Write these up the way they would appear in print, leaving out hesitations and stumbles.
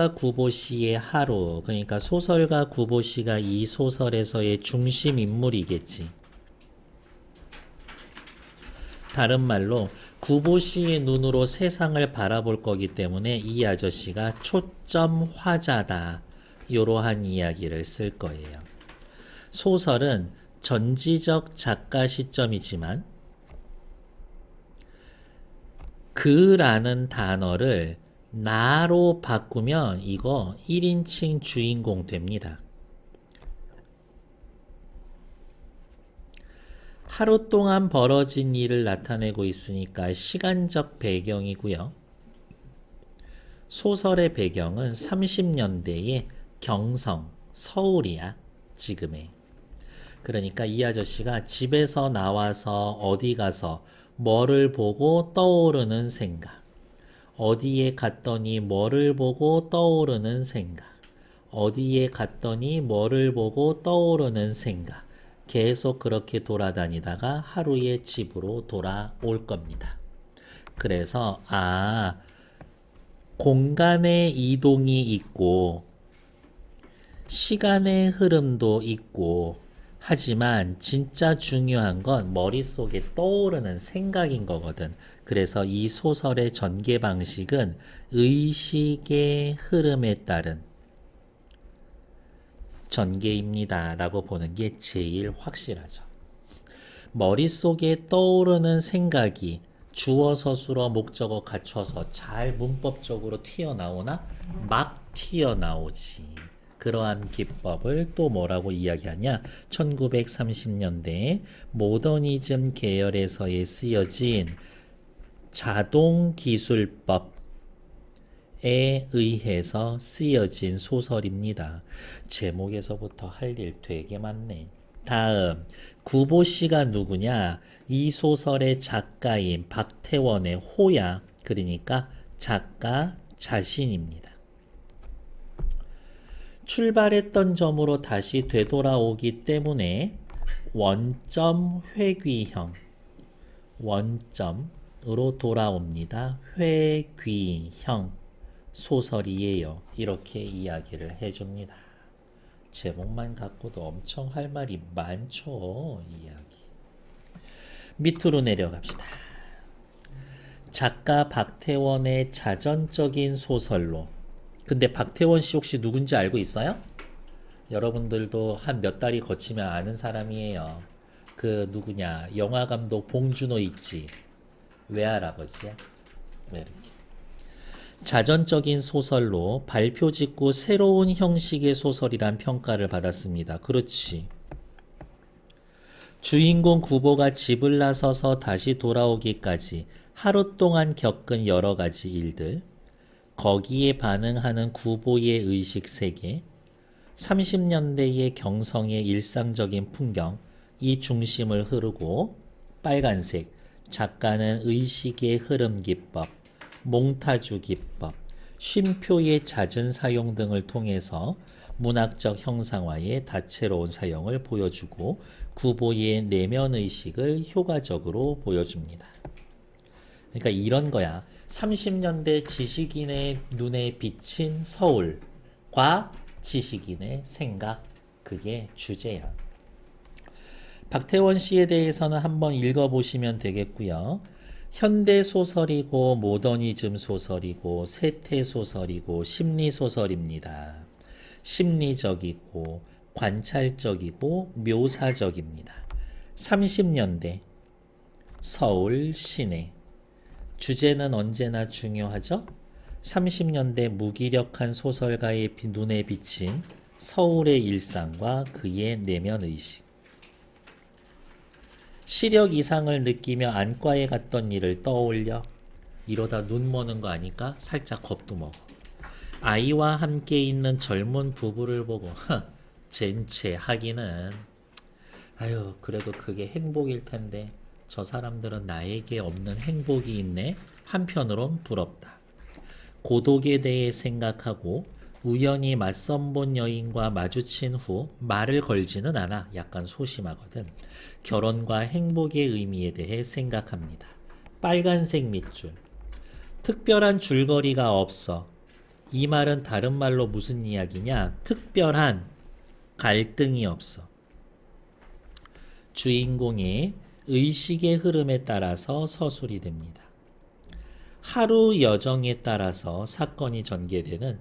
구보시의 하루, 그러니까 소설가 구보시가 이 소설에서의 중심 인물이겠지. 다른 말로 구보시의 눈으로 세상을 바라볼 거기 때문에 이 아저씨가 초점 화자다. 이러한 이야기를 쓸 거예요. 소설은 전지적 작가 시점이지만 그라는 단어를 나로 바꾸면 이거 1인칭 주인공 됩니다. 하루 동안 벌어진 일을 나타내고 있으니까 시간적 배경이고요. 소설의 배경은 30년대의 경성, 서울이야, 지금의. 그러니까 이 아저씨가 집에서 나와서 어디 가서 뭐를 보고 떠오르는 생각. 어디에 갔더니 뭐를 보고 떠오르는 생각. 어디에 갔더니 뭐를 보고 떠오르는 생각. 계속 그렇게 돌아다니다가 하루에 집으로 돌아올 겁니다. 그래서 공간의 이동이 있고 시간의 흐름도 있고 하지만 진짜 중요한 건 머릿속에 떠오르는 생각인 거거든. 그래서 이 소설의 전개 방식은 의식의 흐름에 따른 전개입니다 라고 보는 게 제일 확실하죠. 머릿속에 떠오르는 생각이 주어 서술어 목적어 갖춰서 잘 문법적으로 튀어나오나 막 튀어나오지. 그러한 기법을 또 뭐라고 이야기하냐? 1930년대 모더니즘 계열에서의 쓰여진 자동기술법에 의해서 쓰여진 소설입니다. 제목에서부터 할 일 되게 많네. 다음, 구보씨가 누구냐? 이 소설의 작가인 박태원의 호야. 그러니까 작가 자신입니다. 출발했던 점으로 다시 되돌아오기 때문에 원점 회귀형, 원점으로 돌아옵니다. 회귀형 소설이에요. 이렇게 이야기를 해줍니다. 제목만 갖고도 엄청 할 말이 많죠. 이야기. 밑으로 내려갑시다. 작가 박태원의 자전적인 소설로. 근데 박태원 씨 혹시 누군지 알고 있어요? 여러분들도 한 몇 달이 거치면 아는 사람이에요. 그 누구냐? 영화감독 봉준호 있지? 외할아버지야? 왜 이렇게? 자전적인 소설로 발표 직후 새로운 형식의 소설이란 평가를 받았습니다. 그렇지. 주인공 구보가 집을 나서서 다시 돌아오기까지 하루 동안 겪은 여러 가지 일들, 거기에 반응하는 구보의 의식세계, 30년대의 경성의 일상적인 풍경, 이 중심을 흐르고 빨간색, 작가는 의식의 흐름 기법, 몽타주 기법, 쉼표의 잦은 사용 등을 통해서 문학적 형상화의 다채로운 사용을 보여주고 구보의 내면의식을 효과적으로 보여줍니다. 그러니까 이런 거야. 30년대 지식인의 눈에 비친 서울과 지식인의 생각, 그게 주제야. 박태원 씨에 대해서는 한번 읽어보시면 되겠고요. 현대 소설이고 모더니즘 소설이고 세태 소설이고 심리 소설입니다. 심리적이고 관찰적이고 묘사적입니다. 30년대 서울 시내. 주제는 언제나 중요하죠? 30년대 무기력한 소설가의 눈에 비친 서울의 일상과 그의 내면의식. 시력 이상을 느끼며 안과에 갔던 일을 떠올려. 이러다 눈 머는 거 아니까 살짝 겁도 먹어. 아이와 함께 있는 젊은 부부를 보고 젠체하기는 아유 그래도 그게 행복일 텐데 저 사람들은 나에게 없는 행복이 있네. 한편으론 부럽다. 고독에 대해 생각하고 우연히 맞선 본 여인과 마주친 후 말을 걸지는 않아. 약간 소심하거든. 결혼과 행복의 의미에 대해 생각합니다. 빨간색 밑줄. 특별한 줄거리가 없어. 이 말은 다른 말로 무슨 이야기냐? 특별한 갈등이 없어. 주인공의 의식의 흐름에 따라서 서술이 됩니다. 하루 여정에 따라서 사건이 전개되는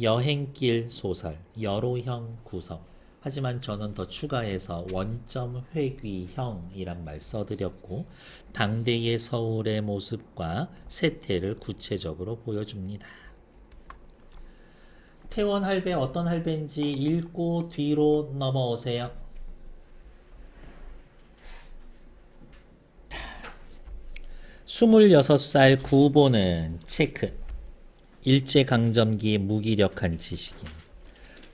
여행길 소설, 여로형 구성. 하지만 저는 더 추가해서 원점 회귀형이란 말 써드렸고 당대의 서울의 모습과 세태를 구체적으로 보여줍니다. 태원 할배 어떤 할배인지 읽고 뒤로 넘어오세요. 26살 구보는 체크. 일제강점기 무기력한 지식인.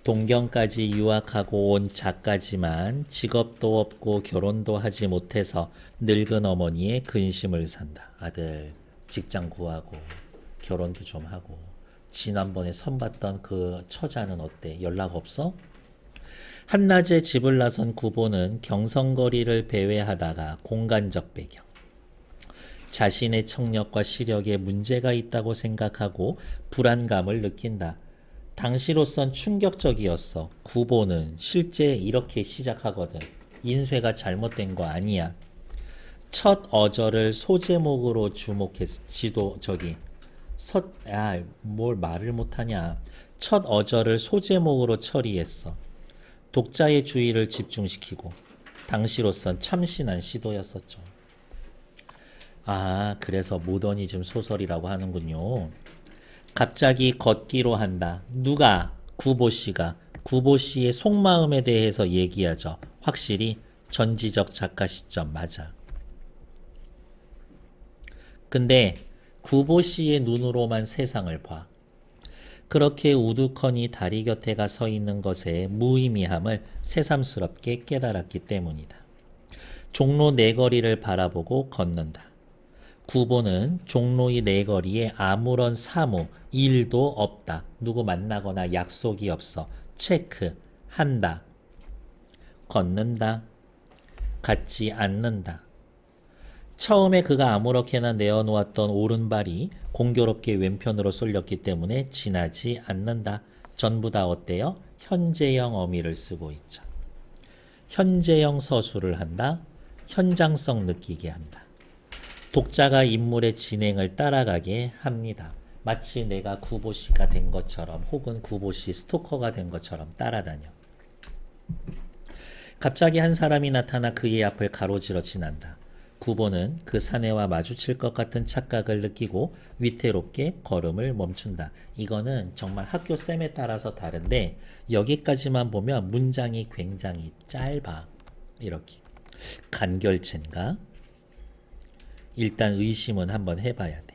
동경까지 유학하고 온 작가지만 직업도 없고 결혼도 하지 못해서 늙은 어머니의 근심을 산다. 아들 직장 구하고 결혼도 좀 하고 지난번에 선봤던 그 처자는 어때? 연락 없어? 한낮에 집을 나선 구보는 경성거리를 배회하다가 공간적 배경 자신의 청력과 시력에 문제가 있다고 생각하고 불안감을 느낀다. 당시로선 충격적이었어. 구보는 실제 이렇게 시작하거든. 인쇄가 잘못된 거 아니야. 첫 어절을 소제목으로 뭘 말을 못하냐. 첫 어절을 소제목으로 처리했어. 독자의 주의를 집중시키고 당시로선 참신한 시도였었죠. 아, 그래서 모더니즘 소설이라고 하는군요. 갑자기 걷기로 한다. 누가? 구보씨가. 구보씨의 속마음에 대해서 얘기하죠. 확실히 전지적 작가 시점 맞아. 근데 구보씨의 눈으로만 세상을 봐. 그렇게 우두커니 다리 곁에가 서 있는 것의 무의미함을 새삼스럽게 깨달았기 때문이다. 종로 네거리를 바라보고 걷는다. 구보는 종로의 네거리에 아무런 사무, 일도 없다. 누구 만나거나 약속이 없어. 체크, 한다. 걷는다. 갖지 않는다. 처음에 그가 아무렇게나 내어놓았던 오른발이 공교롭게 왼편으로 쏠렸기 때문에 지나지 않는다. 전부 다 어때요? 현재형 어미를 쓰고 있죠. 현재형 서술을 한다. 현장성 느끼게 한다. 독자가 인물의 진행을 따라가게 합니다. 마치 내가 구보씨가 된 것처럼 혹은 구보씨 스토커가 된 것처럼 따라다녀. 갑자기 한 사람이 나타나 그의 앞을 가로질러 지난다. 구보는 그 사내와 마주칠 것 같은 착각을 느끼고 위태롭게 걸음을 멈춘다. 이거는 정말 학교 쌤에 따라서 다른데 여기까지만 보면 문장이 굉장히 짧아. 이렇게. 간결체인가? 일단 의심은 한번 해봐야 돼.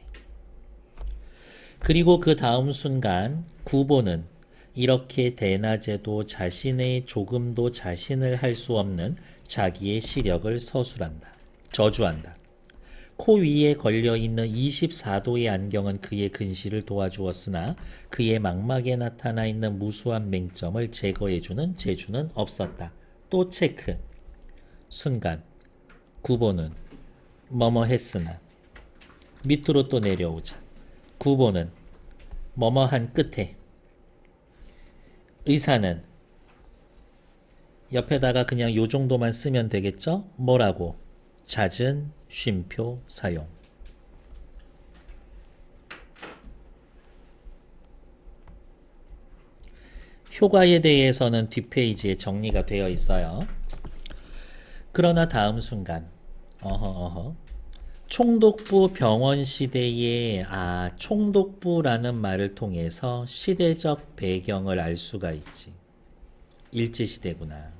그리고 그 다음 순간 구보는 이렇게 대낮에도 자신의 조금도 자신을 할 수 없는 자기의 시력을 서술한다. 저주한다. 코 위에 걸려있는 24도의 안경은 그의 근시를 도와주었으나 그의 망막에 나타나 있는 무수한 맹점을 제거해주는 재주는 없었다. 또 체크. 순간 구보는 뭐뭐 했으나 밑으로 또 내려오자. 구보는 뭐뭐한 끝에 의사는 옆에다가 그냥 요 정도만 쓰면 되겠죠? 뭐라고? 잦은 쉼표 사용. 효과에 대해서는 뒷페이지에 정리가 되어 있어요. 그러나 다음 순간 총독부 병원 시대에 총독부라는 말을 통해서 시대적 배경을 알 수가 있지. 일제시대구나.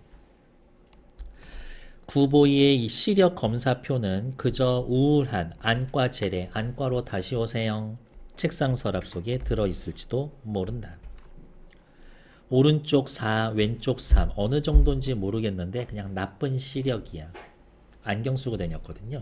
구보이의 시력 검사표는 그저 우울한 안과 재래, 안과로 다시 오세요. 책상 서랍 속에 들어있을지도 모른다. 오른쪽 4, 왼쪽 3 어느 정도인지 모르겠는데 그냥 나쁜 시력이야. 안경 쓰고 다녔거든요.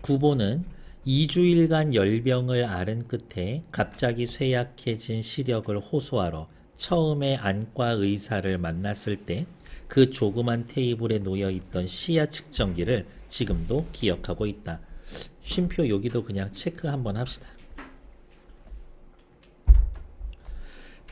구보는 2주일간 열병을 앓은 끝에 갑자기 쇠약해진 시력을 호소하러 처음에 안과 의사를 만났을 때 그 조그만 테이블에 놓여있던 시야 측정기를 지금도 기억하고 있다. 쉼표 여기도 그냥 체크 한번 합시다.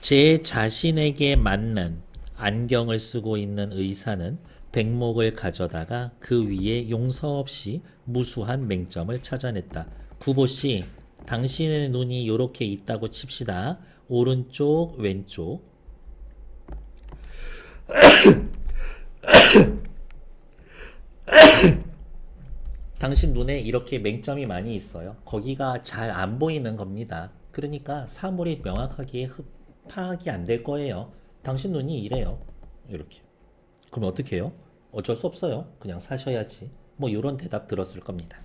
제 자신에게 맞는 안경을 쓰고 있는 의사는 백목을 가져다가 그 위에 용서 없이 무수한 맹점을 찾아냈다. 구보씨, 당신의 눈이 이렇게 있다고 칩시다. 오른쪽, 왼쪽. 당신 눈에 이렇게 맹점이 많이 있어요. 거기가 잘 안 보이는 겁니다. 그러니까 사물이 명확하게 파악이 안 될 거예요. 당신 눈이 이래요. 이렇게. 그럼 어떻게 해요? 어쩔 수 없어요. 그냥 사셔야지. 뭐 이런 대답 들었을 겁니다.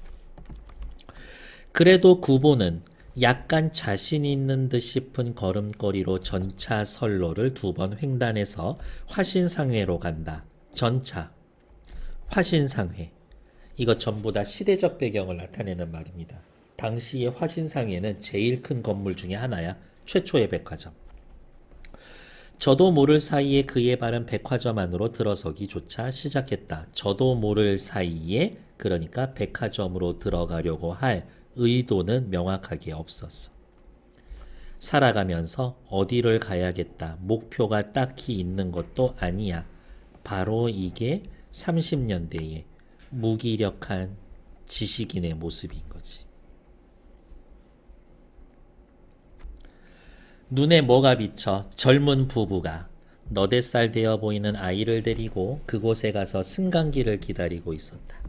그래도 구보는 약간 자신 있는 듯 싶은 걸음걸이로 전차 선로를 2번 횡단해서 화신상회로 간다. 전차, 화신상회. 이거 전부 다 시대적 배경을 나타내는 말입니다. 당시의 화신상회는 제일 큰 건물 중에 하나야. 최초의 백화점. 저도 모를 사이에 그의 발은 백화점 안으로 들어서기조차 시작했다. 저도 모를 사이에, 그러니까 백화점으로 들어가려고 할 의도는 명확하게 없었어. 살아가면서 어디를 가야겠다. 목표가 딱히 있는 것도 아니야. 바로 이게 30년대의 무기력한 지식인의 모습인 거지. 눈에 뭐가 비쳐 젊은 부부가 너댓 살 되어 보이는 아이를 데리고 그곳에 가서 승강기를 기다리고 있었다.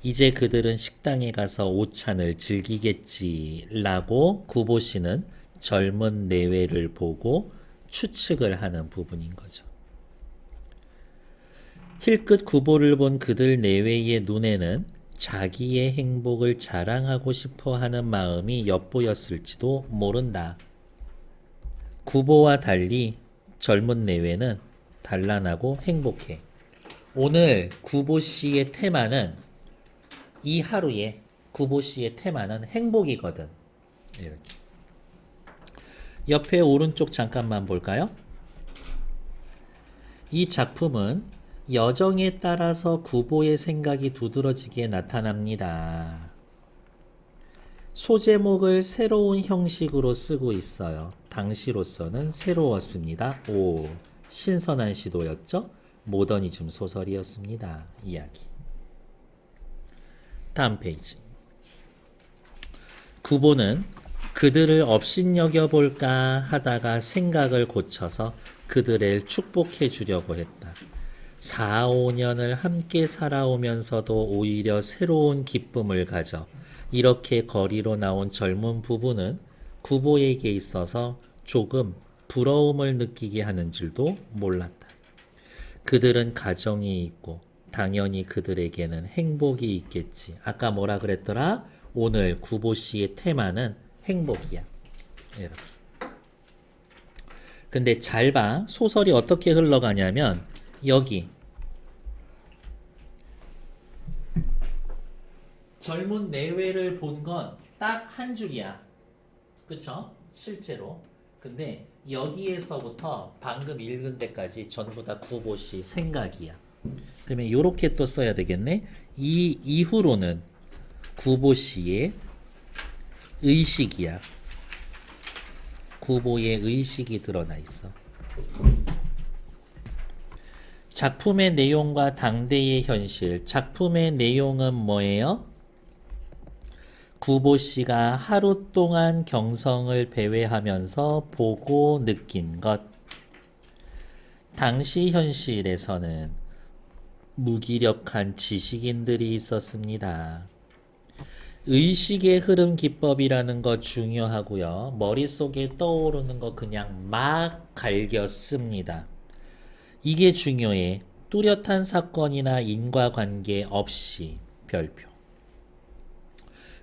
이제 그들은 식당에 가서 오찬을 즐기겠지라고 구보 씨는 젊은 내외를 보고 추측을 하는 부분인 거죠. 힐끗 구보를 본 그들 내외의 눈에는 자기의 행복을 자랑하고 싶어 하는 마음이 엿보였을지도 모른다. 구보와 달리 젊은 내외는 단란하고 행복해. 오늘 구보 씨의 테마는 이 하루에 구보 씨의 테마는 행복이거든. 이렇게. 옆에 오른쪽 잠깐만 볼까요? 이 작품은 여정에 따라서 구보의 생각이 두드러지게 나타납니다. 소제목을 새로운 형식으로 쓰고 있어요. 당시로서는 새로웠습니다. 오, 신선한 시도였죠? 모더니즘 소설이었습니다. 이야기. 다음 페이지. 구보는 그들을 업신여겨볼까 하다가 생각을 고쳐서 그들을 축복해 주려고 했다. 4, 5년을 함께 살아오면서도 오히려 새로운 기쁨을 가져 이렇게 거리로 나온 젊은 부부는 구보에게 있어서 조금 부러움을 느끼게 하는 줄도 몰랐다. 그들은 가정이 있고 당연히 그들에게는 행복이 있겠지. 아까 뭐라 그랬더라? 오늘 구보 씨의 테마는 행복이야. 이렇게. 근데 잘 봐. 소설이 어떻게 흘러가냐면 여기 젊은 내외를 본 건 딱 한 줄이야. 그쵸? 실제로. 근데 여기에서부터 방금 읽은 데까지 전부 다 구보씨 생각이야. 그러면 이렇게 또 써야 되겠네. 이 이후로는 구보씨의 의식이야. 구보의 의식이 드러나 있어. 작품의 내용과 당대의 현실. 작품의 내용은 뭐예요? 구보 씨가 하루 동안 경성을 배회하면서 보고 느낀 것. 당시 현실에서는 무기력한 지식인들이 있었습니다. 의식의 흐름 기법이라는 거 중요하고요. 머릿속에 떠오르는 거 그냥 막 갈겼습니다. 이게 중요해. 뚜렷한 사건이나 인과관계 없이 별표.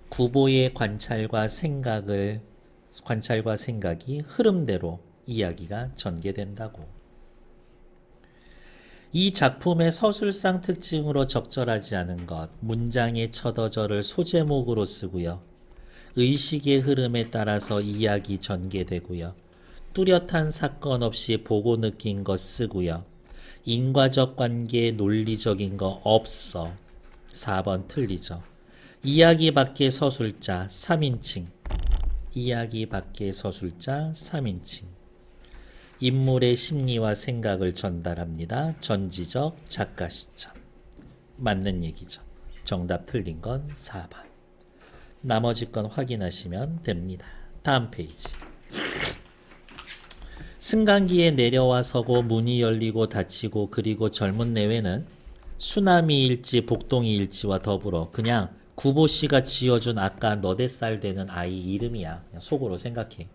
구보의 관찰과 생각이 흐름대로 이야기가 전개된다고. 이 작품의 서술상 특징으로 적절하지 않은 것, 문장의 첫 어절을 소제목으로 쓰고요. 의식의 흐름에 따라서 이야기 전개되고요. 뚜렷한 사건 없이 보고 느낀 것 쓰고요. 인과적 관계 논리적인 거 없어. 4번 틀리죠. 이야기 밖의 서술자 3인칭. 이야기 밖의 서술자 3인칭. 인물의 심리와 생각을 전달합니다. 전지적 작가 시점. 맞는 얘기죠. 정답 틀린 건 4번. 나머지 건 확인하시면 됩니다. 다음 페이지. 승강기에 내려와 서고 문이 열리고 닫히고 그리고 젊은 내외는 수나미일지 복동이일지와 더불어 그냥 구보씨가 지어준 아까 너댓살 되는 아이 이름이야. 그냥 속으로 생각해.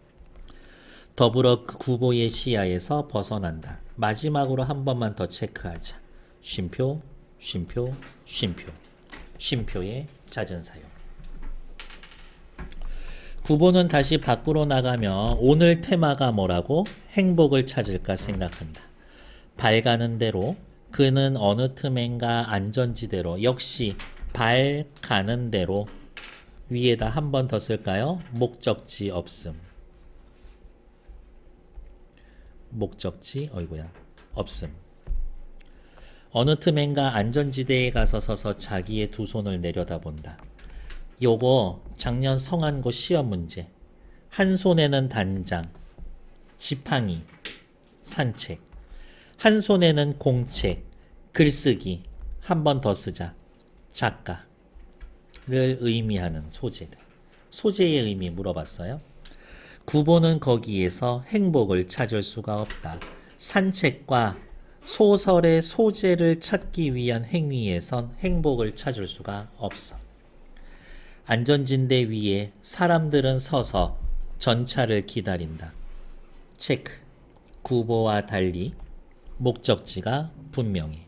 더불어 그 구보의 시야에서 벗어난다. 마지막으로 한 번만 더 체크하자. 쉼표, 쉼표, 쉼표. 쉼표의 잦은 사용. 구보는 다시 밖으로 나가며 오늘 테마가 뭐라고? 행복을 찾을까 생각한다. 발 가는 대로 그는 어느 틈엔가 안전지대로 역시 발 가는 대로 위에다 한 번 더 쓸까요? 목적지 없음. 목적지 어이구야 없음. 어느 틈엔가 안전지대에 가서 서서 자기의 두 손을 내려다본다. 요거 작년 성한고 시험 문제. 한 손에는 단장, 지팡이, 산책. 한 손에는 공책, 글쓰기. 한 번 더 쓰자. 작가를 의미하는 소재들. 소재의 의미 물어봤어요. 구보는 거기에서 행복을 찾을 수가 없다. 산책과 소설의 소재를 찾기 위한 행위에선 행복을 찾을 수가 없어. 안전진대 위에 사람들은 서서 전차를 기다린다. 체크. 구보와 달리 목적지가 분명해.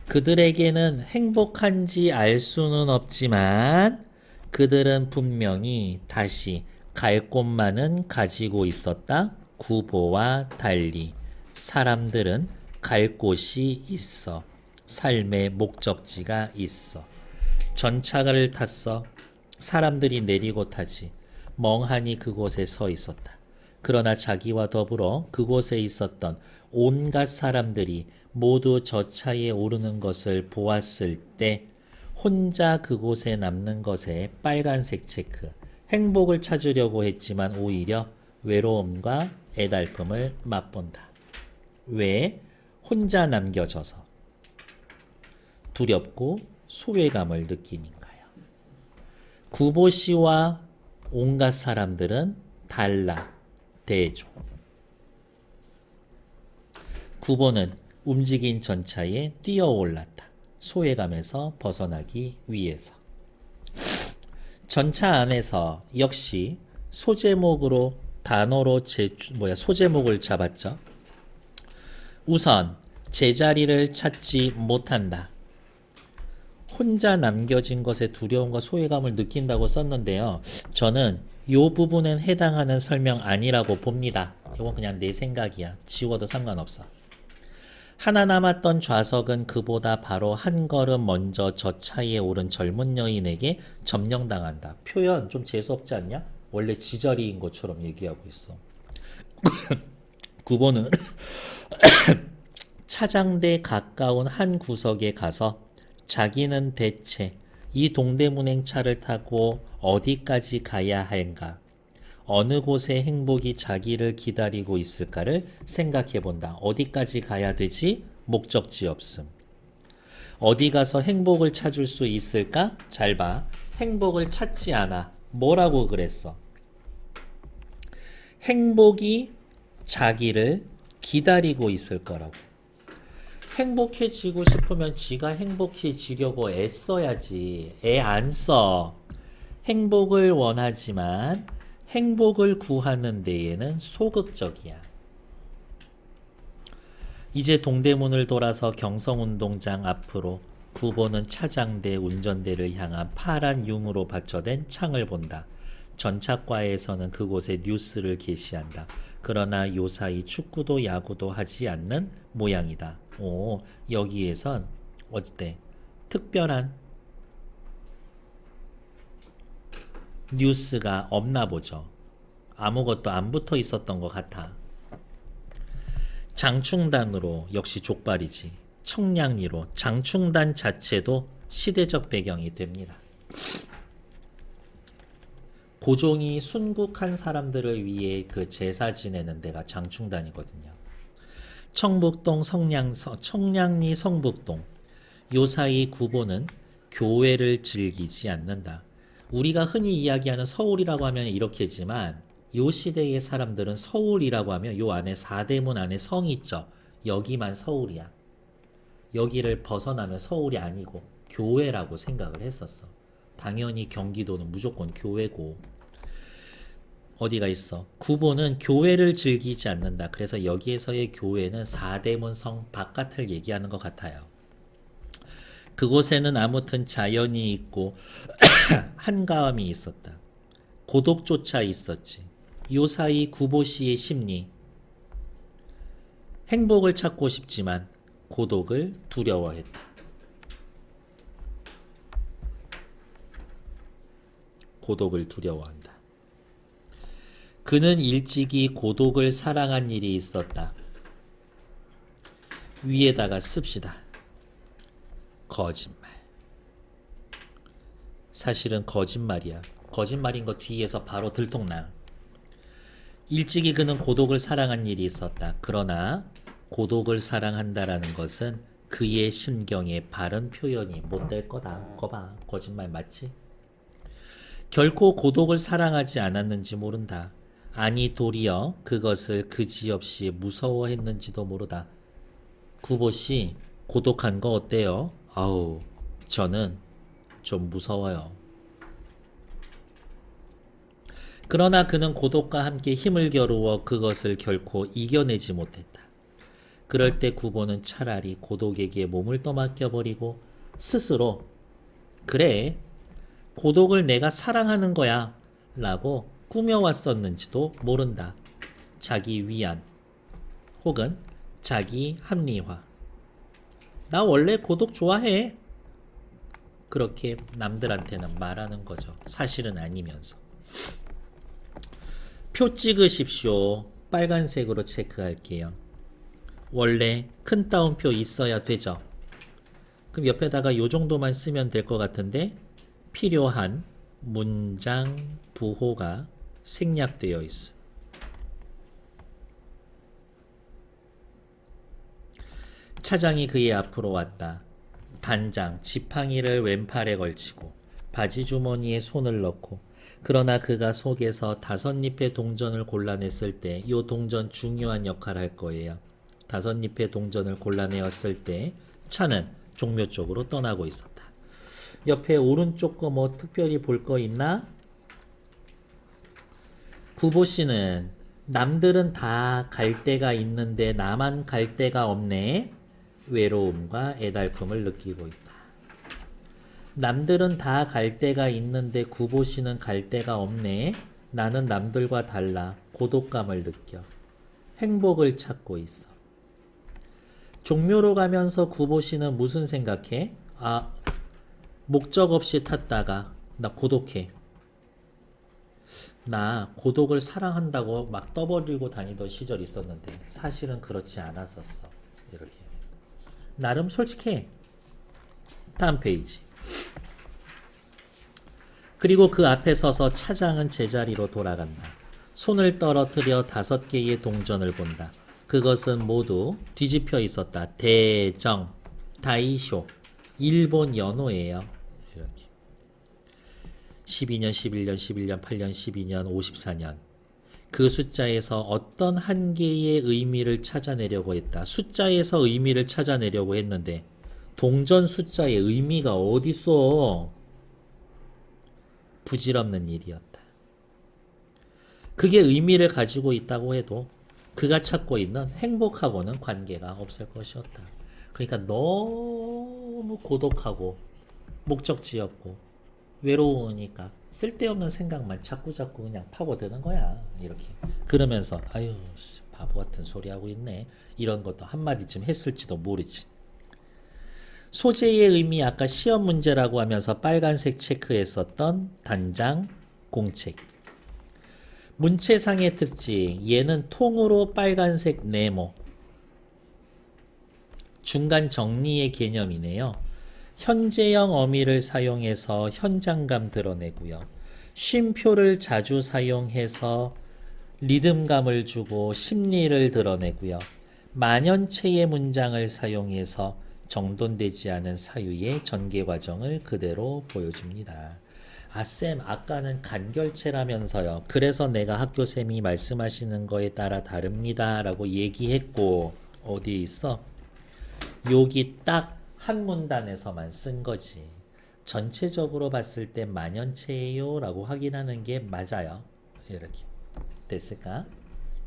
그들에게는 행복한지 알 수는 없지만 그들은 분명히 다시 갈 곳만은 가지고 있었다. 구보와 달리 사람들은 갈 곳이 있어. 삶의 목적지가 있어. 전차를 탔어. 사람들이 내리고 타지. 멍하니 그곳에 서 있었다. 그러나 자기와 더불어 그곳에 있었던 온갖 사람들이 모두 저 차에 오르는 것을 보았을 때 혼자 그곳에 남는 것에 빨간색 체크. 행복을 찾으려고 했지만 오히려 외로움과 애달픔을 맛본다. 왜? 혼자 남겨져서 두렵고 소외감을 느끼니까요. 구보씨와 온갖 사람들은 달라. 대조. 구보는 움직인 전차에 뛰어올랐다. 소외감에서 벗어나기 위해서. 전차 안에서 역시 소제목으로 단어로 소제목을 잡았죠. 우선 제자리를 찾지 못한다. 혼자 남겨진 것에 두려움과 소외감을 느낀다고 썼는데요. 저는 이 부분엔 해당하는 설명 아니라고 봅니다. 이건 그냥 내 생각이야. 지워도 상관없어. 하나 남았던 좌석은 그보다 바로 한 걸음 먼저 저 차에 오른 젊은 여인에게 점령당한다. 표현 좀 재수없지 않냐? 원래 지자리인 것처럼 얘기하고 있어. 구보는 차장대 가까운 한 구석에 가서 자기는 대체 이 동대문행 차를 타고 어디까지 가야 할까? 어느 곳에 행복이 자기를 기다리고 있을까를 생각해 본다. 어디까지 가야 되지? 목적지 없음. 어디 가서 행복을 찾을 수 있을까? 잘 봐. 행복을 찾지 않아. 뭐라고 그랬어? 행복이 자기를 기다리고 있을 거라고. 행복해지고 싶으면 지가 행복해지려고 애써야지. 애 안 써. 행복을 원하지만 행복을 구하는 데에는 소극적이야. 이제 동대문을 돌아서 경성운동장 앞으로 구보는 차장대 운전대를 향한 파란 융으로 받쳐댄 창을 본다. 전차과에서는 그곳에 뉴스를 게시한다. 그러나 요사이 축구도 야구도 하지 않는 모양이다. 오, 여기에선 어때? 특별한 뉴스가 없나 보죠. 아무것도 안 붙어 있었던 것 같아. 장충단으로 역시 족발이지. 청량리로 장충단 자체도 시대적 배경이 됩니다. 고종이 순국한 사람들을 위해 그 제사 지내는 데가 장충단이거든요. 청북동 청량리 성북동 요 사이 구보는 교회를 즐기지 않는다. 우리가 흔히 이야기하는 서울이라고 하면 이렇게지만 요 시대의 사람들은 서울이라고 하면 요 안에 사대문 안에 성이 있죠. 여기만 서울이야. 여기를 벗어나면 서울이 아니고 교회라고 생각을 했었어. 당연히 경기도는 무조건 교회고. 어디가 있어? 구보는 교회를 즐기지 않는다. 그래서 여기에서의 교회는 사대문 성 바깥을 얘기하는 것 같아요. 그곳에는 아무튼 자연이 있고 한가함이 있었다. 고독조차 있었지. 요 사이 구보씨의 심리. 행복을 찾고 싶지만 고독을 두려워했다. 고독을 두려워한다. 그는 일찍이 고독을 사랑한 일이 있었다. 위에다가 씁시다. 거짓말. 사실은 거짓말이야. 거짓말인 거 뒤에서 바로 들통나. 일찍이 그는 고독을 사랑한 일이 있었다. 그러나 고독을 사랑한다라는 것은 그의 심경의 바른 표현이 못 될 거다. 거봐. 거짓말 맞지? 결코 고독을 사랑하지 않았는지 모른다. 아니 도리어 그것을 그지없이 무서워했는지도 모르다. 구보씨 고독한 거 어때요? 아우 저는 좀 무서워요. 그러나 그는 고독과 함께 힘을 겨루어 그것을 결코 이겨내지 못했다. 그럴 때 구보는 차라리 고독에게 몸을 떠맡겨버리고 스스로 그래 고독을 내가 사랑하는 거야 라고 꾸며왔었는지도 모른다. 자기 위안 혹은 자기 합리화. 나 원래 고독 좋아해. 그렇게 남들한테는 말하는 거죠. 사실은 아니면서. 표 찍으십시오. 빨간색으로 체크할게요. 원래 큰 따옴표 있어야 되죠. 그럼 옆에다가 요 정도만 쓰면 될 것 같은데 필요한 문장 부호가 생략되어 있어. 차장이 그의 앞으로 왔다. 단장 지팡이를 왼팔에 걸치고 바지 주머니에 손을 넣고 그러나 그가 속에서 5잎의 동전을 골라냈을 때 이 동전 중요한 역할을 할 거예요. 5잎의 동전을 골라내었을 때 차는 종묘 쪽으로 떠나고 있었다. 옆에 오른쪽 거 뭐 특별히 볼 거 있나? 구보씨는 남들은 다 갈 데가 있는데 나만 갈 데가 없네. 외로움과 애달픔을 느끼고 있다. 남들은 다 갈 데가 있는데 구보씨는 갈 데가 없네. 나는 남들과 달라 고독감을 느껴. 행복을 찾고 있어. 종묘로 가면서 구보씨는 무슨 생각해? 아, 목적 없이 탔다가 나 고독해. 나 고독을 사랑한다고 막 떠벌리고 다니던 시절이 있었는데 사실은 그렇지 않았었어. 이렇게. 나름 솔직해. 다음 페이지. 그리고 그 앞에 서서 차장은 제자리로 돌아간다. 손을 떨어뜨려 5개의 동전을 본다. 그것은 모두 뒤집혀 있었다. 대정, 다이쇼, 일본 연호예요. 이렇게. 12년, 11년, 11년, 8년, 12년, 54년. 그 숫자에서 어떤 한 개의 의미를 찾아내려고 했다. 숫자에서 의미를 찾아내려고 했는데 동전 숫자의 의미가 어딨어? 부질없는 일이었다. 그게 의미를 가지고 있다고 해도 그가 찾고 있는 행복하고는 관계가 없을 것이었다. 그러니까 너무 고독하고 목적지 없고 외로우니까 쓸데없는 생각만 자꾸 그냥 파고드는 거야. 이렇게. 그러면서 아유 바보 같은 소리 하고 있네. 이런 것도 한마디쯤 했을지도 모르지. 소재의 의미 아까 시험 문제라고 하면서 빨간색 체크했었던 단장 공책. 문체상의 특징. 얘는 통으로 빨간색 네모. 중간 정리의 개념이네요. 현재형 어미를 사용해서 현장감 드러내고요. 쉼표를 자주 사용해서 리듬감을 주고 심리를 드러내고요. 만연체의 문장을 사용해서 정돈되지 않은 사유의 전개 과정을 그대로 보여줍니다. 아, 쌤, 아까는 간결체라면서요. 그래서 내가 학교쌤이 말씀하시는 거에 따라 다릅니다. 라고 얘기했고, 어디에 있어? 여기 딱 한 문단에서만 쓴 거지. 전체적으로 봤을 때 만연체예요. 라고 확인하는 게 맞아요. 이렇게. 됐을까?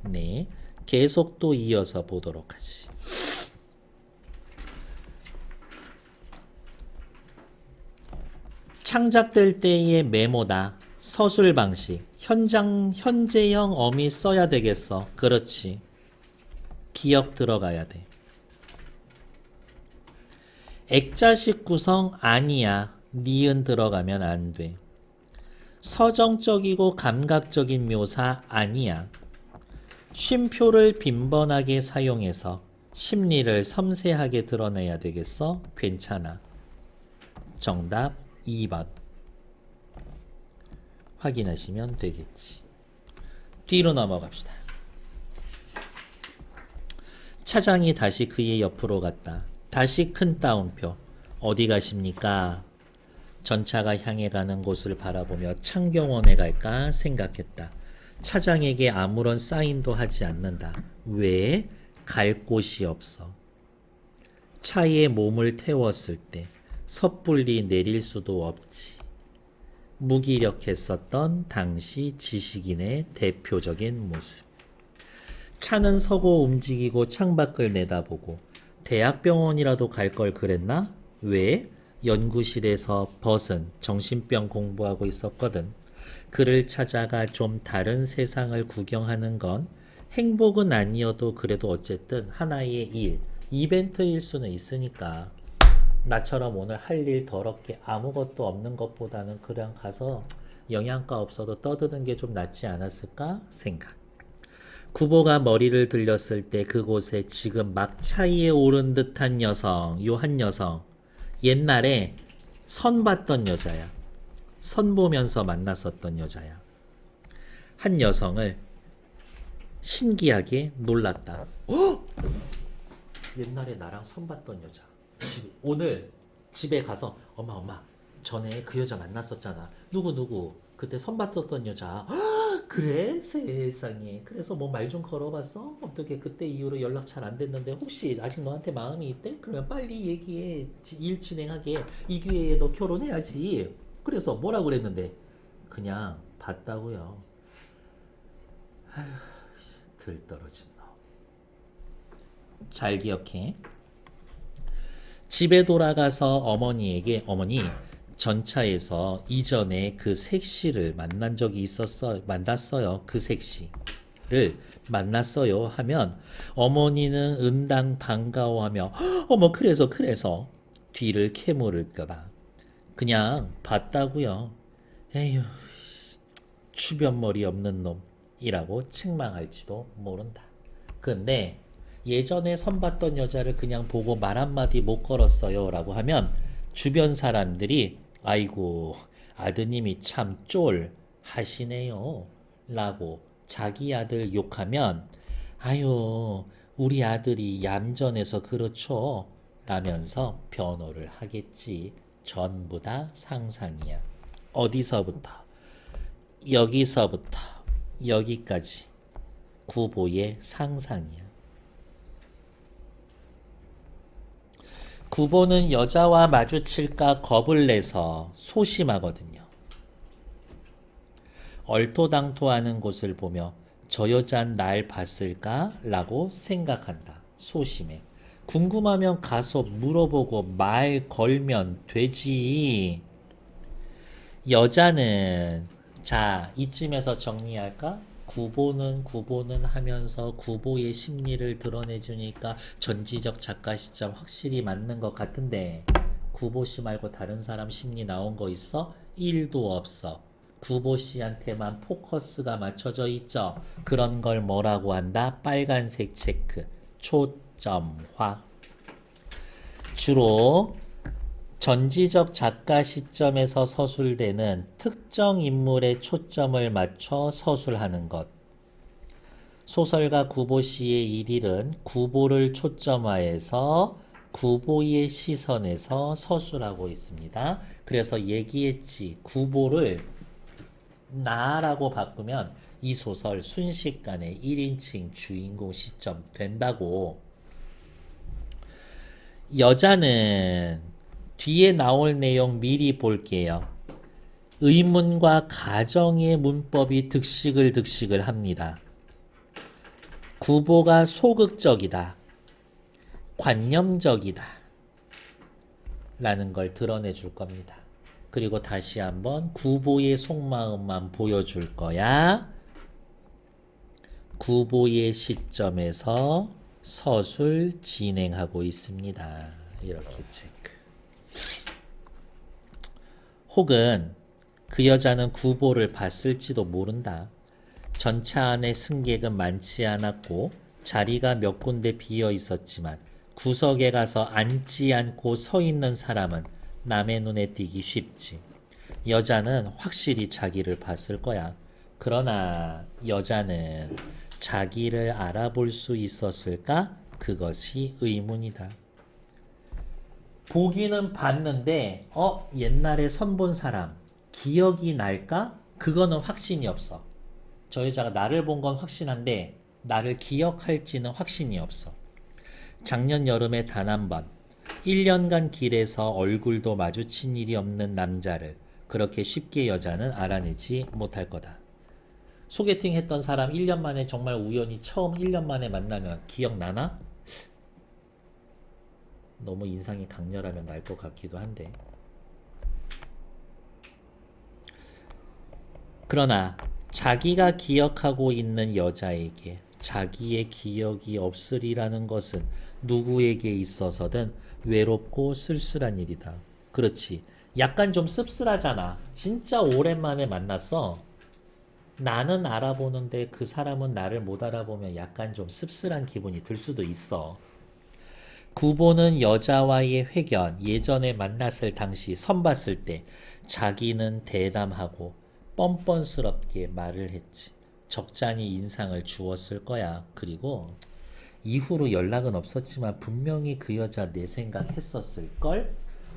네. 계속 또 이어서 보도록 하지. 창작될 때의 메모다. 서술 방식. 현재형 어미 써야 되겠어. 그렇지. 기억 들어가야 돼. 액자식 구성 아니야. 니은 들어가면 안 돼. 서정적이고 감각적인 묘사 아니야. 쉼표를 빈번하게 사용해서 심리를 섬세하게 드러내야 되겠어? 괜찮아. 정답 2번. 확인하시면 되겠지. 뒤로 넘어갑시다. 차장이 다시 그의 옆으로 갔다. 다시 큰 따옴표. 어디 가십니까? 전차가 향해 가는 곳을 바라보며 창경원에 갈까 생각했다. 차장에게 아무런 사인도 하지 않는다. 왜? 갈 곳이 없어. 차에 몸을 태웠을 때 섣불리 내릴 수도 없지. 무기력했었던 당시 지식인의 대표적인 모습. 차는 서고 움직이고 창밖을 내다보고 대학병원이라도 갈 걸 그랬나? 왜? 연구실에서 벗은 정신병 공부하고 있었거든. 그를 찾아가 좀 다른 세상을 구경하는 건 행복은 아니어도 그래도 어쨌든 하나의 일, 이벤트일 수는 있으니까. 나처럼 오늘 할 일 더럽게 아무것도 없는 것보다는 그냥 가서 영양가 없어도 떠드는 게 좀 낫지 않았을까 생각. 구보가 머리를 들렸을 때 그곳에 지금 막 차이에 오른 듯한 여성, 요 한 여성, 옛날에 선 봤던 여자야. 선 보면서 만났었던 여자야. 한 여성을 신기하게 놀랐다. 옛날에 나랑 선 봤던 여자. 오늘 집에 가서 엄마 전에 그 여자 만났었잖아. 누구 그때 선 봤었던 여자. 그래? 세상에. 그래서 뭐 말 좀 걸어봤어? 어떻게 그때 이후로 연락 잘 안 됐는데 혹시 아직 너한테 마음이 있대? 그러면 빨리 얘기해. 일 진행하게. 이 기회에 너 결혼해야지. 그래서 뭐라 그랬는데 그냥 봤다고요. 아휴, 들 떨어진 너. 잘 기억해. 집에 돌아가서 어머니에게 어머니 전차에서 이전에 그 색시를 만난 적이 만났어요. 그 색시를 만났어요 하면 어머니는 은당 반가워하며 어머 그래서 뒤를 캐물을 거다. 그냥 봤다고요. 에휴 주변머리 없는 놈이라고 책망할지도 모른다. 근데 예전에 선봤던 여자를 그냥 보고 말 한마디 못 걸었어요 라고 하면 주변 사람들이 아이고 아드님이 참 쫄 하시네요 라고 자기 아들 욕하면 아유 우리 아들이 얌전해서 그렇죠 라면서 변호를 하겠지. 전부 다 상상이야. 어디서부터? 여기서부터 여기까지 구보의 상상이야. 구보는 여자와 마주칠까 겁을 내서 소심하거든요. 얼토당토하는 곳을 보며 저 여잔 날 봤을까? 라고 생각한다. 소심해. 궁금하면 가서 물어보고 말 걸면 되지. 여자는 자 이쯤에서 정리할까? 구보는 하면서 구보의 심리를 드러내주니까 전지적 작가 시점 확실히 맞는 것 같은데 구보씨 말고 다른 사람 심리 나온 거 있어? 1도 없어. 구보씨한테만 포커스가 맞춰져 있죠. 그런 걸 뭐라고 한다? 빨간색 체크. 초점화. 주로 전지적 작가 시점에서 서술되는 특정 인물에 초점을 맞춰 서술하는 것. 소설가 구보시의 일일은 구보를 초점화해서 구보의 시선에서 서술하고 있습니다. 그래서 얘기했지. 구보를 나라고 바꾸면 이 소설 순식간에 1인칭 주인공 시점 된다고. 여자는 뒤에 나올 내용 미리 볼게요. 의문과 가정의 문법이 득식을 합니다. 구보가 소극적이다. 관념적이다. 라는 걸 드러내 줄 겁니다. 그리고 다시 한번 구보의 속마음만 보여줄 거야. 구보의 시점에서 서술 진행하고 있습니다. 이렇게 체크. 혹은 그 여자는 구보를 봤을지도 모른다. 전차 안에 승객은 많지 않았고 자리가 몇 군데 비어 있었지만 구석에 가서 앉지 않고 서 있는 사람은 남의 눈에 띄기 쉽지. 여자는 확실히 자기를 봤을 거야. 그러나 여자는 자기를 알아볼 수 있었을까? 그것이 의문이다. 보기는 봤는데 옛날에 선본 사람 기억이 날까? 그거는 확신이 없어. 저 여자가 나를 본 건 확신한데 나를 기억할지는 확신이 없어. 작년 여름에 단 한 번 1년간 길에서 얼굴도 마주친 일이 없는 남자를 그렇게 쉽게 여자는 알아내지 못할 거다. 소개팅 했던 사람 1년 만에 정말 우연히 처음 1년 만에 만나면 기억나나? 너무 인상이 강렬하면 날 것 같기도 한데. 그러나 자기가 기억하고 있는 여자에게 자기의 기억이 없으리라는 것은 누구에게 있어서든 외롭고 쓸쓸한 일이다. 그렇지. 약간 좀 씁쓸하잖아. 진짜 오랜만에 만났어. 나는 알아보는데 그 사람은 나를 못 알아보면 약간 좀 씁쓸한 기분이 들 수도 있어. 구보는 여자와의 회견, 예전에 만났을 당시 선봤을 때 자기는 대담하고 뻔뻔스럽게 말을 했지. 적잖이 인상을 주었을 거야. 그리고 이후로 연락은 없었지만 분명히 그 여자 내 생각했었을걸?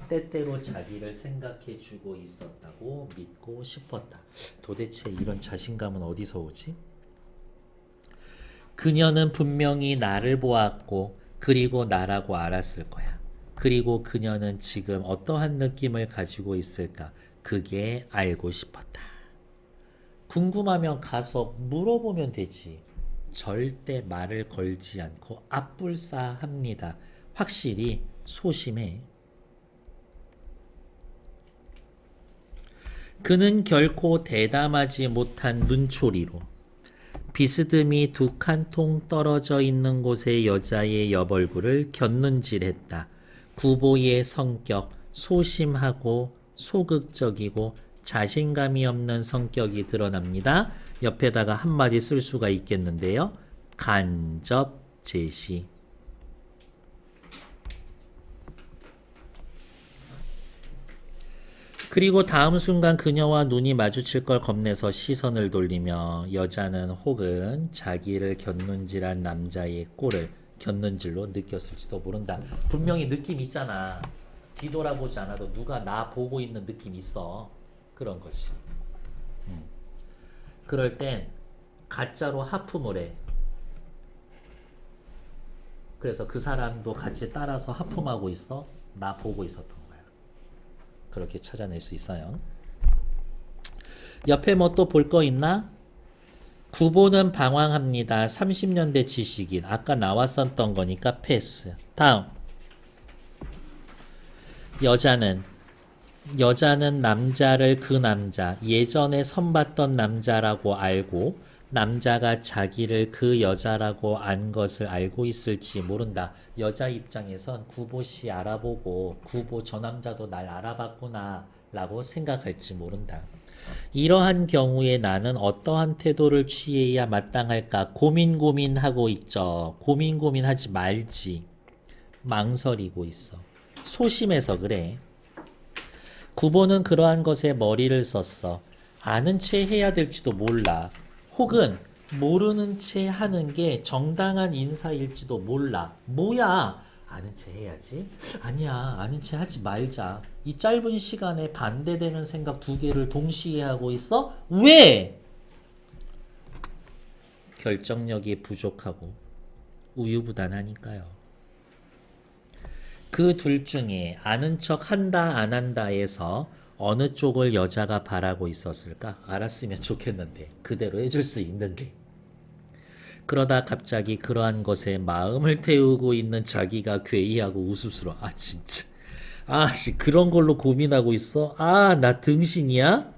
때때로 자기를 생각해주고 있었다고 믿고 싶었다. 도대체 이런 자신감은 어디서 오지? 그녀는 분명히 나를 보았고 그리고 나라고 알았을 거야. 그리고 그녀는 지금 어떠한 느낌을 가지고 있을까? 그게 알고 싶었다. 궁금하면 가서 물어보면 되지. 절대 말을 걸지 않고 앞불싸합니다. 확실히 소심해. 그는 결코 대담하지 못한 눈초리로 비스듬히 두 칸통 떨어져 있는 곳의 여자의 옆얼굴을 곁눈질했다. 구보의 성격, 소심하고 소극적이고 자신감이 없는 성격이 드러납니다. 옆에다가 한마디 쓸 수가 있겠는데요. 간접 제시. 그리고 다음 순간 그녀와 눈이 마주칠 걸 겁내서 시선을 돌리며 여자는 혹은 자기를 곁눈질한 남자의 꼴을 곁눈질로 느꼈을지도 모른다. 분명히 느낌 있잖아. 뒤돌아보지 않아도 누가 나 보고 있는 느낌 있어. 그런 거지. 그럴 땐 가짜로 하품을 해. 그래서 그 사람도 같이 따라서 하품하고 있어. 나 보고 있었던 거야. 그렇게 찾아낼 수 있어요. 옆에 뭐 또 볼 거 있나? 구보는 방황합니다. 30년대 지식인. 아까 나왔었던 거니까 패스. 다음. 여자는 남자를 그 남자, 예전에 선봤던 남자라고 알고 남자가 자기를 그 여자라고 안 것을 알고 있을지 모른다. 여자 입장에선 구보씨 알아보고 구보 저 남자도 날 알아봤구나 라고 생각할지 모른다. 이러한 경우에 나는 어떠한 태도를 취해야 마땅할까 고민하고 있죠. 고민하지 말지. 망설이고 있어. 소심해서 그래. 구보는 그러한 것에 머리를 썼어. 아는 채 해야 될지도 몰라. 혹은 모르는 채 하는 게 정당한 인사일지도 몰라. 뭐야? 아는 채 해야지. 아니야, 아는 채 하지 말자. 이 짧은 시간에 반대되는 생각 두 개를 동시에 하고 있어? 왜? 결정력이 부족하고 우유부단하니까요. 그 둘 중에 아는 척 한다 안 한다에서 어느 쪽을 여자가 바라고 있었을까? 알았으면 좋겠는데 그대로 해줄 수 있는데. 그러다 갑자기 그러한 것에 마음을 태우고 있는 자기가 괴이하고 우스스러워. 아 진짜. 아씨 그런 걸로 고민하고 있어? 아 나 등신이야?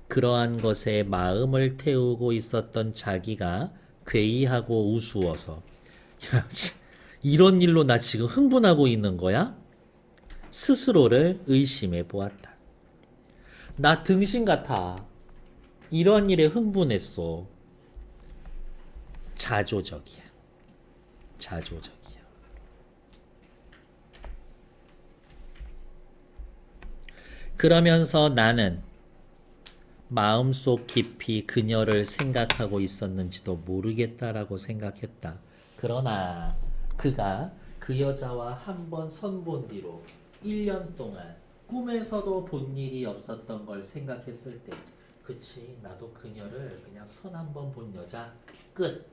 그러한 것에 마음을 태우고 있었던 자기가 괴이하고 우스워서 야, 이런 일로 나 지금 흥분하고 있는 거야? 스스로를 의심해 보았다. 나 등신 같아. 이런 일에 흥분했어. 자조적이야. 자조적이야. 그러면서 나는 마음속 깊이 그녀를 생각하고 있었는지도 모르겠다라고 생각했다. 그러나 그가 그 여자와 한 번 선본 뒤로 1년 동안 꿈에서도 본 일이 없었던 걸 생각했을 때 그치 나도 그녀를 그냥 선 한 번 본 여자 끝.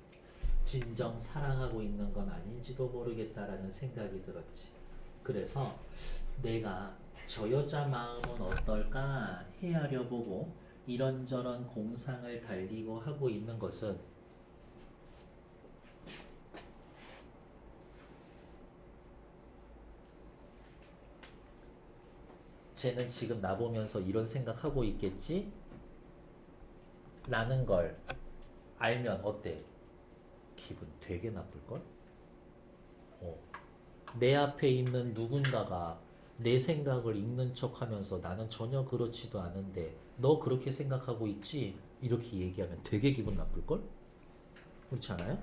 진정 사랑하고 있는 건 아닌지도 모르겠다라는 생각이 들었지. 그래서 내가 저 여자 마음은 어떨까 헤아려 보고 이런저런 공상을 달리고 하고 있는 것은 쟤는 지금 나 보면서 이런 생각하고 있겠지? 라는 걸 알면 어때? 기분 되게 나쁠걸? 내 앞에 있는 누군가가 내 생각을 읽는 척 하면서 나는 전혀 그렇지도 않은데 너 그렇게 생각하고 있지? 이렇게 얘기하면 되게 기분 나쁠걸? 그렇지 않아요?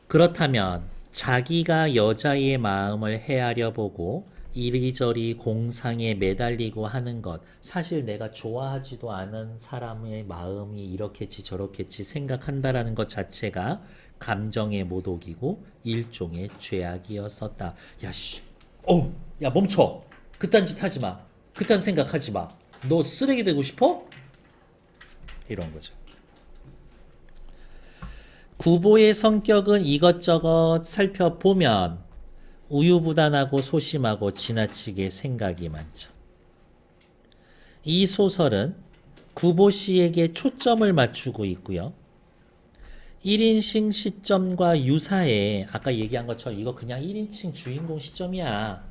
그렇다면 자기가 여자의 마음을 헤아려 보고 이리저리 공상에 매달리고 하는 것 사실 내가 좋아하지도 않은 사람의 마음이 이렇겠지 저렇겠지 생각한다라는 것 자체가 감정의 모독이고 일종의 죄악이었었다. 야씨, 야 멈춰. 그딴 짓 하지 마. 그딴 생각하지 마. 너 쓰레기 되고 싶어? 이런 거죠. 구보의 성격은 이것저것 살펴보면 우유부단하고 소심하고 지나치게 생각이 많죠. 이 소설은 구보 씨에게 초점을 맞추고 있고요. 1인칭 시점과 유사해. 아까 얘기한 것처럼 이거 그냥 1인칭 주인공 시점이야.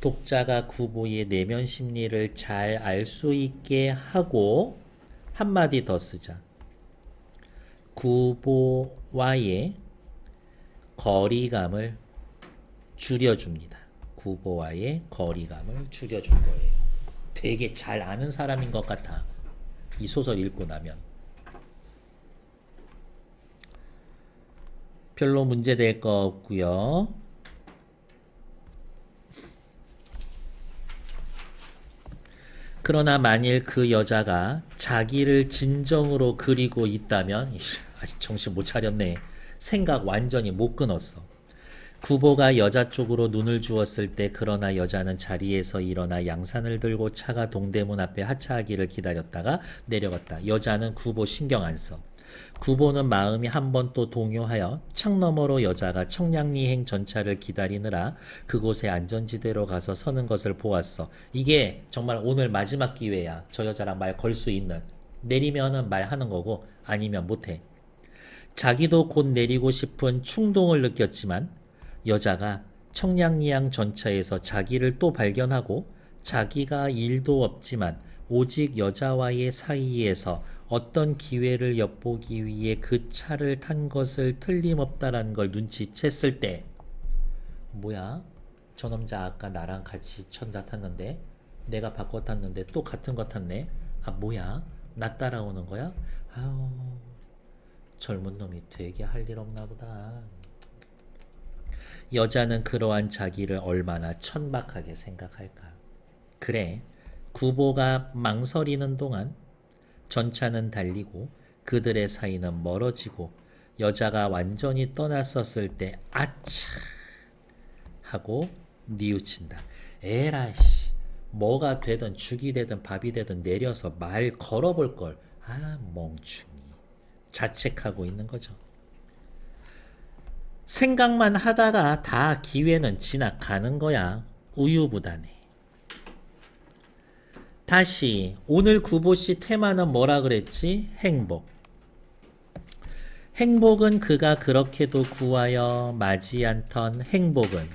독자가 구보의 내면 심리를 잘 알 수 있게 하고 한마디 더 쓰자. 구보와의 거리감을 줄여줍니다. 구보와의 거리감을 줄여줄 거예요. 되게 잘 아는 사람인 것 같아. 이 소설 읽고 나면. 별로 문제될 거 없고요. 그러나 만일 그 여자가 자기를 진정으로 그리고 있다면 아직 정신 못 차렸네. 생각 완전히 못 끊었어. 구보가 여자 쪽으로 눈을 주었을 때 그러나 여자는 자리에서 일어나 양산을 들고 차가 동대문 앞에 하차하기를 기다렸다가 내려갔다. 여자는 구보 신경 안 써. 구보는 마음이 한 번 또 동요하여 창너머로 여자가 청량리행 전차를 기다리느라 그곳에 안전지대로 가서 서는 것을 보았어. 이게 정말 오늘 마지막 기회야. 저 여자랑 말 걸 수 있는. 내리면은 말하는 거고 아니면 못해. 자기도 곧 내리고 싶은 충동을 느꼈지만 여자가 청량리양 전차에서 자기를 또 발견하고 자기가 일도 없지만 오직 여자와의 사이에서 어떤 기회를 엿보기 위해 그 차를 탄 것을 틀림없다라는 걸 눈치챘을 때 뭐야? 저 남자 아까 나랑 같이 천자 탔는데 내가 바꿔 탔는데 또 같은 거 탔네? 아 뭐야? 나 따라오는 거야? 아유 젊은 놈이 되게 할 일 없나 보다. 여자는 그러한 자기를 얼마나 천박하게 생각할까. 그래, 구보가 망설이는 동안 전차는 달리고 그들의 사이는 멀어지고 여자가 완전히 떠났었을 때 아차 하고 뉘우친다. 에라이씨, 뭐가 되든 죽이 되든 밥이 되든 내려서 말 걸어볼 걸. 아, 멍충이. 자책하고 있는 거죠. 생각만 하다가 다 기회는 지나가는 거야. 우유부단해. 다시 오늘 구보씨 테마는 뭐라 그랬지? 행복. 행복은 그가 그렇게도 구하여 맞이 않던 행복은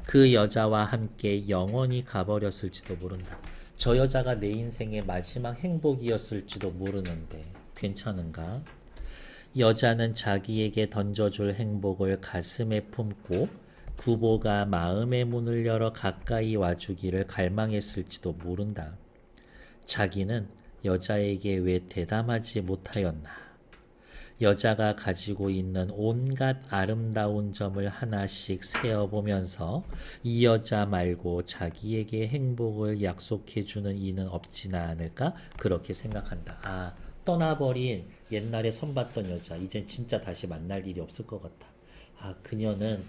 그 여자와 함께 영원히 가버렸을지도 모른다. 저 여자가 내 인생의 마지막 행복이었을지도 모르는데 괜찮은가? 여자는 자기에게 던져줄 행복을 가슴에 품고 구보가 마음의 문을 열어 가까이 와주기를 갈망했을지도 모른다. 자기는 여자에게 왜 대담하지 못하였나? 여자가 가지고 있는 온갖 아름다운 점을 하나씩 세어보면서 이 여자 말고 자기에게 행복을 약속해주는 이는 없지는 않을까? 그렇게 생각한다. 아, 떠나버린 옛날에 선봤던 여자, 이젠 진짜 다시 만날 일이 없을 것 같아. 아, 그녀는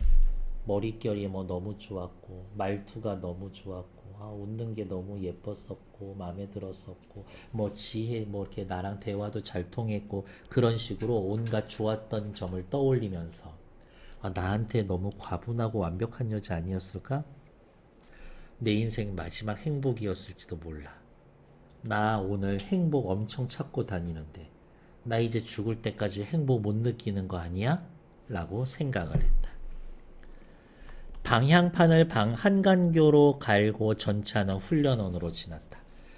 머릿결이 뭐 너무 좋았고 말투가 너무 좋았고 웃는 게 너무 예뻤었고 마음에 들었었고 뭐 지혜 뭐 이렇게 나랑 대화도 잘 통했고 그런 식으로 온갖 좋았던 점을 떠올리면서 나한테 너무 과분하고 완벽한 여자 아니었을까? 내 인생 마지막 행복이었을지도 몰라. 나 오늘 행복 엄청 찾고 다니는데 나 이제 죽을 때까지 행복 못 느끼는 거 아니야? 라고 생각을 했다. 방향판을 방 한간교로 갈고 전차는 훈련원으로 지났다.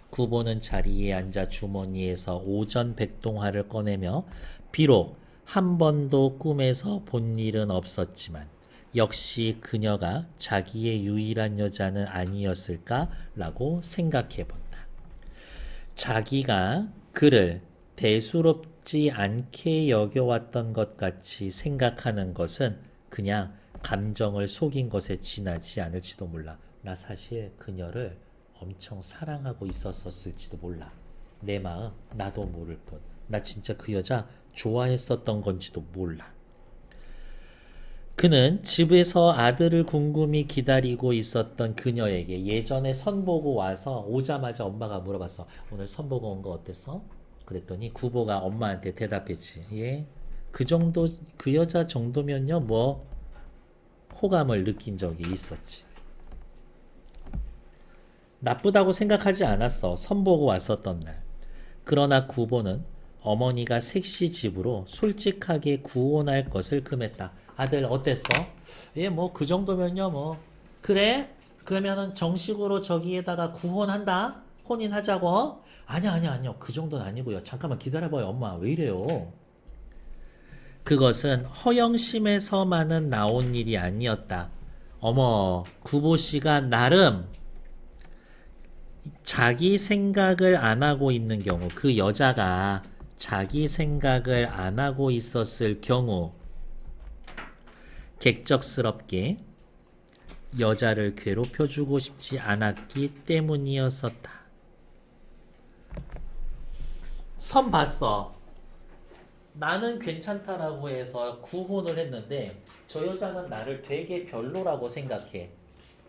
구보는 자리에 앉아 주머니에서 오전 백동화를 꺼내며 비록 한 번도 꿈에서 본 일은 없었지만 역시 그녀가 자기의 유일한 여자는 아니었을까라고 생각해 본다. 자기가 그를 대수롭지 않게 여겨왔던 것 같이 생각하는 것은 그냥 감정을 속인 것에 지나지 않을지도 몰라. 나 사실 그녀를 엄청 사랑하고 있었을지도 몰라. 내 마음 나도 모를 뿐. 나 진짜 그 여자 좋아했었던 건지도 몰라. 그는 집에서 아들을 궁금히 기다리고 있었던 그녀에게 예전에 선보고 와서 오자마자 엄마가 물어봤어. 오늘 선보고 온 거 어땠어? 그랬더니 구보가 엄마한테 대답했지. 예, 그 정도, 그 여자 정도면요 뭐 호감을 느낀 적이 있었지. 나쁘다고 생각하지 않았어. 선보고 왔었던 날. 그러나 구보는 어머니가 색시 집으로 솔직하게 구혼할 것을 금했다. 아들 어땠어? 예, 뭐 그 정도면요 뭐. 그래? 그러면은 정식으로 저기에다가 구혼한다? 혼인하자고? 아니요. 그 정도는 아니고요. 잠깐만 기다려봐요. 엄마 왜 이래요? 그것은 허영심에서만은 나온 일이 아니었다. 어머, 구보씨가 나름 자기 생각을 안 하고 있는 경우, 그 여자가 자기 생각을 안 하고 있었을 경우 객적스럽게 여자를 괴롭혀주고 싶지 않았기 때문이었었다. 선 봤어. 나는 괜찮다라고 해서 구혼을 했는데 저 여자는 나를 되게 별로라고 생각해.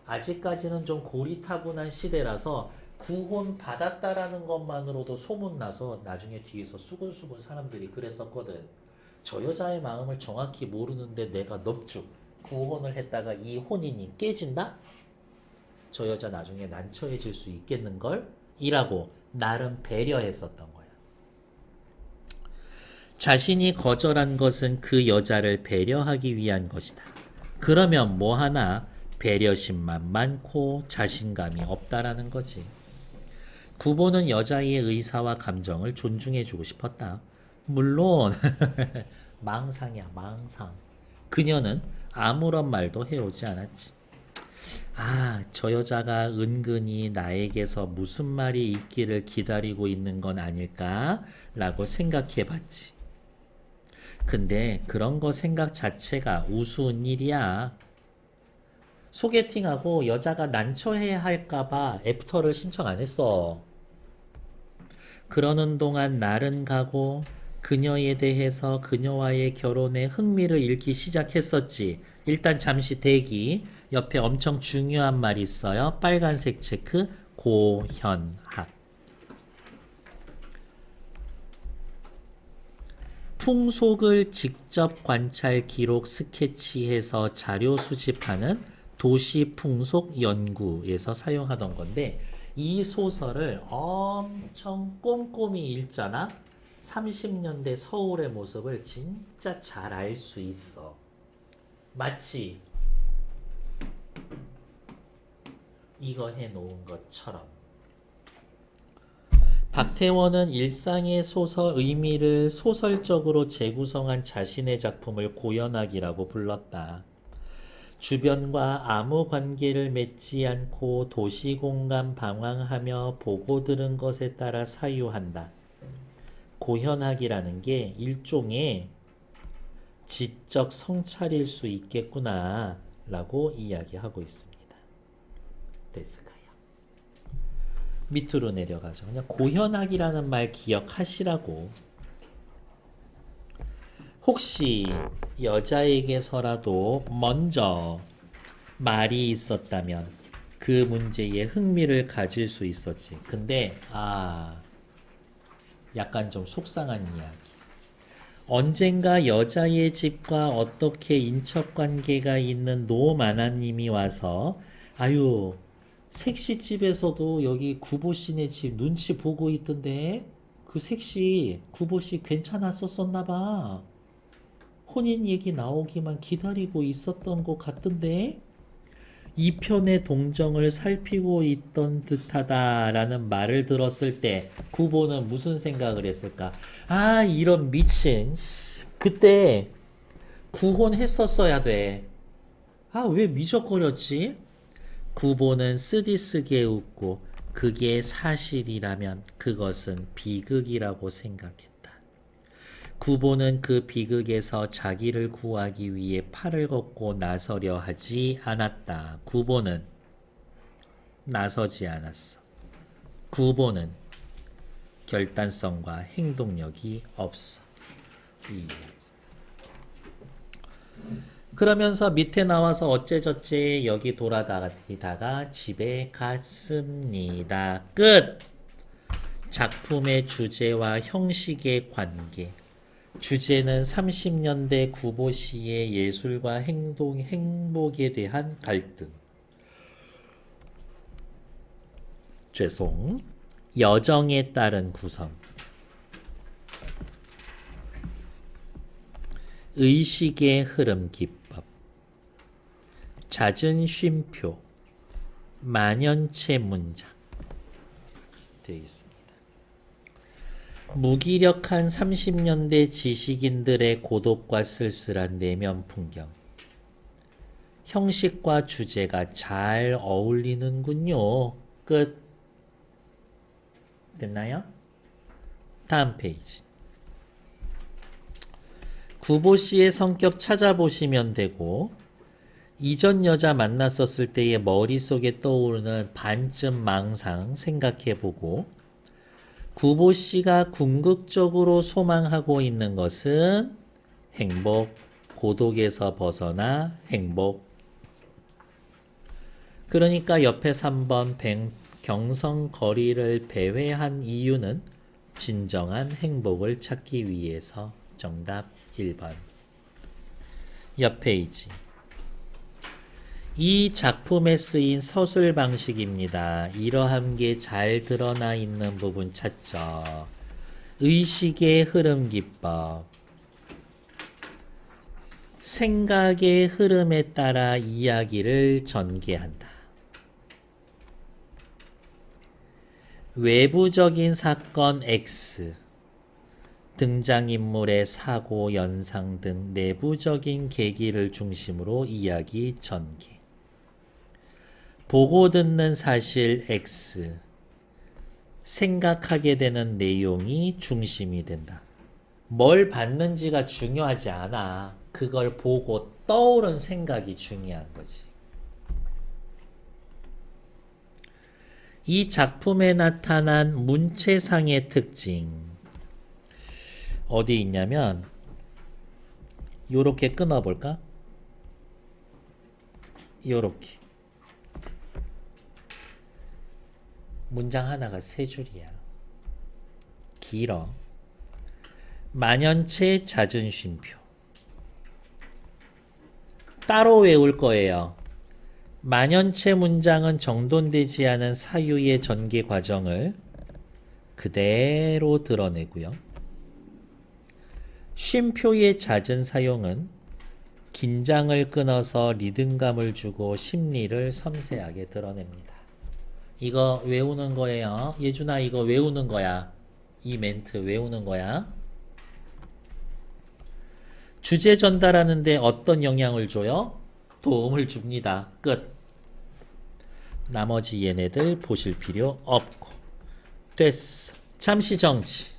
아직까지는 좀 고리타분한 시대라서 구혼 받았다라는 것만으로도 소문나서 나중에 뒤에서 수군수군 사람들이 그랬었거든. 저 여자의 마음을 정확히 모르는데 내가 넙죽 구혼을 했다가 이 혼인이 깨진다? 저 여자 나중에 난처해질 수 있겠는걸? 이라고 나름 배려했었던 거야. 자신이 거절한 것은 그 여자를 배려하기 위한 것이다. 그러면 뭐 하나 배려심만 많고 자신감이 없다라는 거지. 구보는 여자의 의사와 감정을 존중해주고 싶었다. 물론 망상이야, 망상. 그녀는 아무런 말도 해오지 않았지. 아, 저 여자가 은근히 나에게서 무슨 말이 있기를 기다리고 있는 건 아닐까? 라고 생각해 봤지. 근데 그런 거 생각 자체가 우스운 일이야. 소개팅하고 여자가 난처해 할까봐 애프터를 신청 안 했어. 그러는 동안 날은 가고 그녀에 대해서 그녀와의 결혼에 흥미를 잃기 시작했었지. 일단 잠시 대기. 옆에 엄청 중요한 말이 있어요. 빨간색 체크. 고현학. 풍속을 직접 관찰, 기록, 스케치해서 자료 수집하는 도시 풍속 연구에서 사용하던 건데 이 소설을 엄청 꼼꼼히 읽잖아. 30년대 서울의 모습을 진짜 잘 알 수 있어. 마치 이거 해놓은 것처럼. 박태원은 일상의 소설 의미를 소설적으로 재구성한 자신의 작품을 고연학이라고 불렀다. 주변과 아무 관계를 맺지 않고 도시공간 방황하며 보고 들은 것에 따라 사유한다. 고현학이라는 게 일종의 지적 성찰일 수 있겠구나 라고 이야기하고 있습니다. 됐을까요? 밑으로 내려가죠. 그냥 고현학이라는 말 기억하시라고. 혹시 여자에게서라도 먼저 말이 있었다면 그 문제에 흥미를 가질 수 있었지. 근데 약간 좀 속상한 이야기. 언젠가 여자의 집과 어떻게 인척관계가 있는 노마나님이 와서 아유 색시집에서도 여기 구보씨네 집 눈치 보고 있던데 그 색시 구보씨 괜찮았었었나봐. 혼인 얘기 나오기만 기다리고 있었던 것 같던데 이 편의 동정을 살피고 있던 듯하다라는 말을 들었을 때 구보는 무슨 생각을 했을까? 이런 미친 그때 구혼했었어야 돼. 왜 미적거렸지? 구보는 쓰디쓰게 웃고 그게 사실이라면 그것은 비극이라고 생각했다. 구보는 그 비극에서 자기를 구하기 위해 팔을 걷고 나서려 하지 않았다. 구보는 나서지 않았어. 구보는 결단성과 행동력이 없어. 그러면서 밑에 나와서 어째저째 여기 돌아다니다가 집에 갔습니다. 끝! 작품의 주제와 형식의 관계. 주제는 30년대 구보시의 예술과 행복에 대한 갈등. 여정에 따른 구성. 의식의 흐름 기법. 잦은 쉼표. 만연체 문장. 되어 있습니다. 무기력한 30년대 지식인들의 고독과 쓸쓸한 내면 풍경. 형식과 주제가 잘 어울리는군요. 끝. 됐나요? 다음 페이지. 구보씨의 성격 찾아보시면 되고 이전 여자 만났었을 때의 머릿속에 떠오르는 반쯤 망상 생각해보고 구보씨가 궁극적으로 소망하고 있는 것은 행복, 고독에서 벗어나 행복. 그러니까 옆에 3번 경성거리를 배회한 이유는 진정한 행복을 찾기 위해서. 정답 1번. 옆 페이지. 이 작품에 쓰인 서술 방식입니다. 이러한 게 잘 드러나 있는 부분 찾죠. 의식의 흐름 기법. 생각의 흐름에 따라 이야기를 전개한다. 외부적인 사건 X, 등장인물의 사고, 연상 등 내부적인 계기를 중심으로 이야기 전개. 보고 듣는 사실 X, 생각하게 되는 내용이 중심이 된다. 뭘 봤는지가 중요하지 않아. 그걸 보고 떠오른 생각이 중요한 거지. 이 작품에 나타난 문체상의 특징 어디 있냐면 요렇게 끊어볼까? 요렇게 문장 하나가 세 줄이야. 길어. 만연체 잦은 쉼표. 따로 외울 거예요. 만연체 문장은 정돈되지 않은 사유의 전개 과정을 그대로 드러내고요. 쉼표의 잦은 사용은 긴장을 끊어서 리듬감을 주고 심리를 섬세하게 드러냅니다. 이거 외우는 거예요. 예준아 이거 외우는 거야. 이 멘트 외우는 거야. 주제 전달하는데 어떤 영향을 줘요? 도움을 줍니다. 끝. 나머지 얘네들 보실 필요 없고 됐어. 잠시 정지.